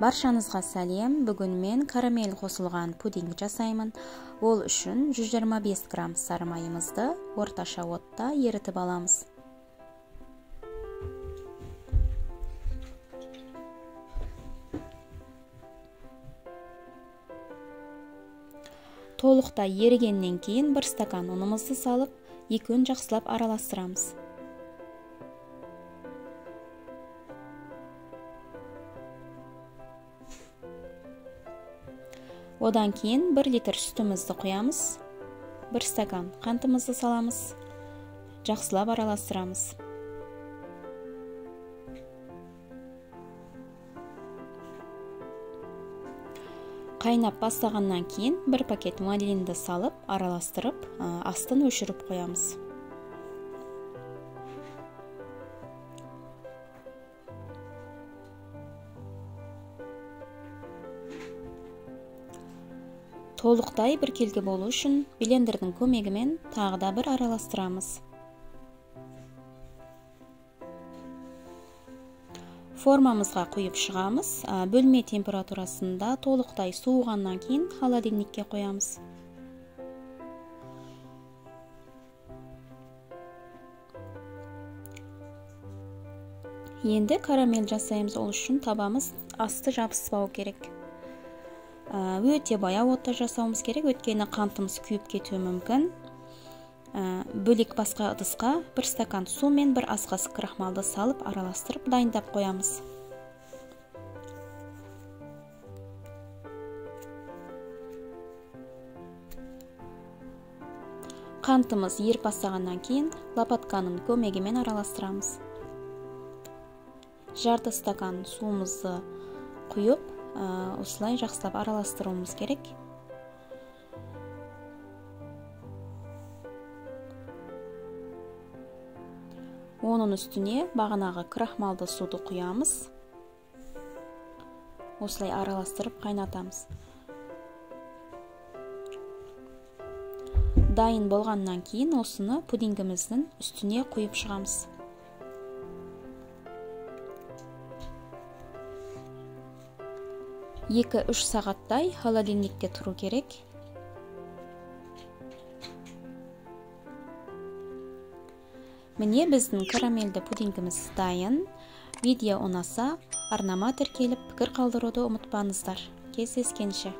Баршаңызға сәлем. Бүгін мен карамель қосылған пудинг жасаймын. Ол үшін 125 грамм сары майымызды орташа отта ерітіп аламыз. Толықтай ерігеннен кейін 1 стакан ұнымызды салып, екеуін жақсылап араластырамыз. Одан кейін 1 литр сүтімізді құямыз, 1 стакан қантымызды саламыз, жақсылап араластырамыз. Қайнап бастағаннан кейін 1 пакет ванилинді салып, араластырып, астын өшіріп қоямыз. Толықтай біркелкі болу үшін блендердің көмегімен тағы да бір араластырамыз. Формамызға құйып шығамыз. Бөлме температурасында толықтай суығаннан кейін холодильникке қоямыз. Енді карамель жасаймыз, ол үшін табамыз асты жабыспау керек. Өте баяу отта жасауымыз керек, өйткені қантымыз күйіп кетуі мүмкін. Бөлек басқа ыдысқа 1 стакан су мен 1 ас қасық крахмалды салып араластырып дайындап қоямыз. Қантымыз еріп бастағаннан кейін лопатканың көмегімен араластырамыз. Жарты стакан суымызды құйып, осылай жақсылап араластыруымыз керек. Оның үстіне бағанағы крахмалды суды құямыз. Осылай араластырып қайнатамыз. Дайын болғаннан кейін осыны пудингіміздің үстіне құйып шығамыз. Екі-үш сағаттай холодильникте тұру керек. Міне біздің карамельді пудингіміз дайын. Видео ұнаса, арнама тіркеліп пікір қалдыруды ұмытпаңыздар. Кездескенше.